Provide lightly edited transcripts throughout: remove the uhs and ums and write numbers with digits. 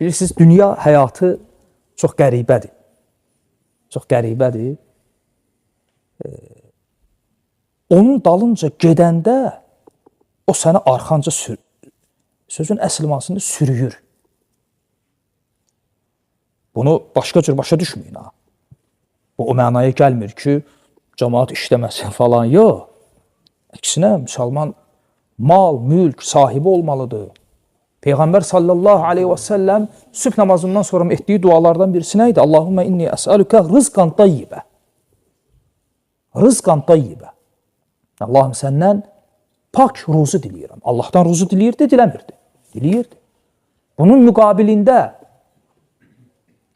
Bilirsiniz, dünya həyatı çox qəribədir. Çox qəribədir. Onun dalınca gedəndə o səni arxanca sözün əsl mənasında sürüyür. Bunu başqa cür başa düşməyin. Bu o mənaya gəlmir ki, cəmaat işləməsin falan. Yox. Əksinə, müsəlman mal, mülk sahibi olmalıdır. Peyğəmbər sallallahu aleyhi və səlləm sübh namazından sonra etdiyi dualardan birisi nə idi? Allahümmə inni əsəlükə rızqan tayyibə. Rızqan tayyibə. Allahım səndən pak ruzu diləyirəm. Allahdan ruzu diləyirdi, diləmirdi. Diləyirdi. Bunun müqabilində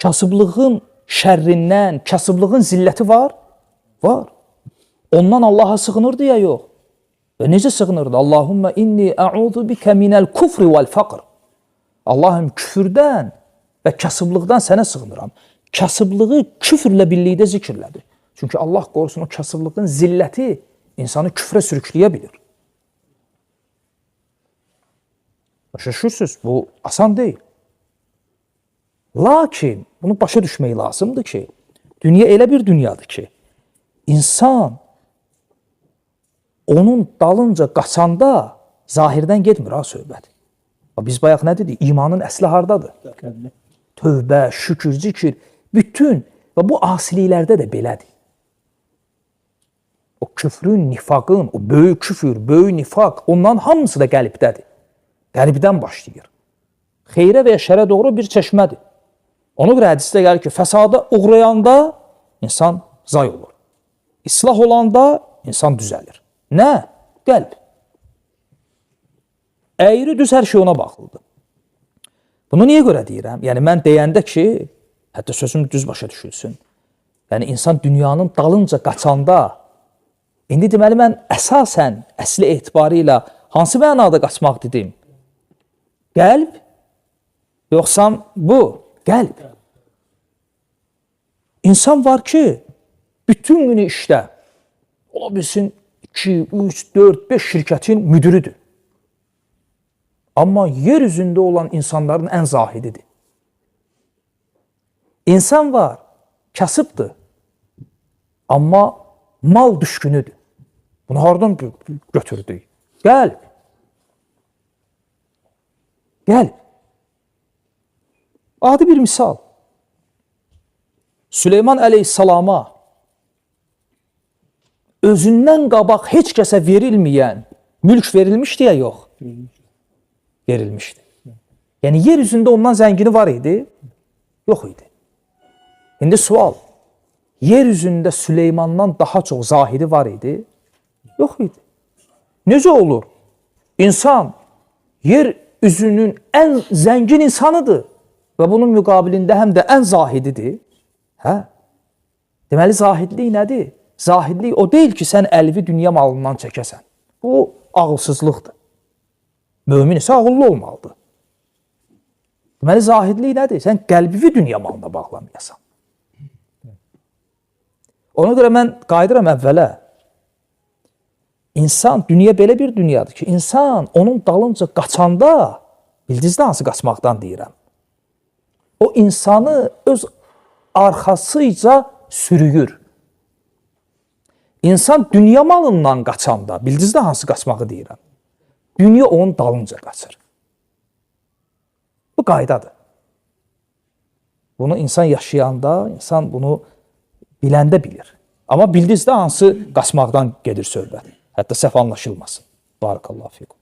kasıblığın şərrindən, kasıblığın zilləti var? Var. Ondan Allaha sığınırdı ya yox? Və necə sığınırdı? Allahümmə inni əuzu bikə minəl kufri vəl faqr. Allahım, küfürdən və kasıblıqdan sənə sığınıram. Kasıblığı küfrlə birlikdə zikirlədir. Çünki Allah qorusun, o kasıblığın zilləti insanı küfrə sürükləyə bilir. Başa düşürsünüz, bu asan deyil. Lakin bunu başa düşmək lazımdır ki, dünya elə bir dünyadır ki, insan onun dalınca qaçanda zahirdən getmir ha söhbət. Biz bayaq nə dedik? İmanın əsli hardadır? Tövbə, şükür, zikir, bütün və bu asiliklərdə də belədir. O küfrün, nifaqın, o böyük küfür, böyük nifaq, onların hamısı da qəlbdədir. Qəlbdən başlayır. Xeyrə və ya şərə doğru bir çeşmədir. Ona görə hədisdə gəlir ki, fəsada uğrayanda insan zay olur. İslah olanda insan düzəlir. Nə? Qəlb. Əyri düz hər şey ona bağlıdır. Bunu niyə görə deyirəm? Yəni, mən deyəndə ki, hətta sözüm düz başa düşülsün. Yəni, insan dünyanın dalınca qaçanda, indi deməli, mən əsasən, əsli etibarı ilə hansı mənada qaçmaq dedim? Qəlb, yoxsa bu? Qəlb. İnsan var ki, bütün günü işdə, ola bilsin 2, 3, 4, 5 şirkətin müdürüdür. Amma yer üzündə olan insanların ən zahididir. İnsan var, kasıbdır, amma mal düşkünüdür. Bunu hardan götürdük? Qəlb. Qəlb. Adi bir misal. Süleyman əleyhissalama özündən qabaq heç kəsə verilməyən mülk verilmişdi ya yox? Verilmişdi. Yəni, yer üzündə ondan zəngini var idi? Yox idi. İndi sual, yer üzündə Süleymandan daha çox zahidi var idi? Yox idi. Necə olur? İnsan yer üzünün ən zəngin insanıdır və bunun müqabilində həm də ən zahididir. Hə? Deməli, zahidlik nədir? Zahidlik o deyil ki, sən əlvi dünya malından çəkəsən. Bu ağılsızlıqdır. Mömin isə ağıllı olmalıdır. Deməli, zahidlik nədir? Sən qəlbivi dünya malına bağlamayasan. Ona görə mən qayıdıram əvvələ. İnsan, dünya belə bir dünyadır ki, insan onun dalınca qaçanda, bildiniz də hansı qaçmaqdan deyirəm, o insanı öz arxasıca sürüyür. İnsan dünya malından qaçanda, bildiniz də hansı qaçmağı deyirəm, dünya onun dalınca qaçır. Bu qaydadır. Bunu insan yaşayanda, insan bunu biləndə bilir. Amma bildiniz də hansı qaçmaqdan gedir söhbət. Hətta səhv anlaşılmasın. Barakallahu fikum.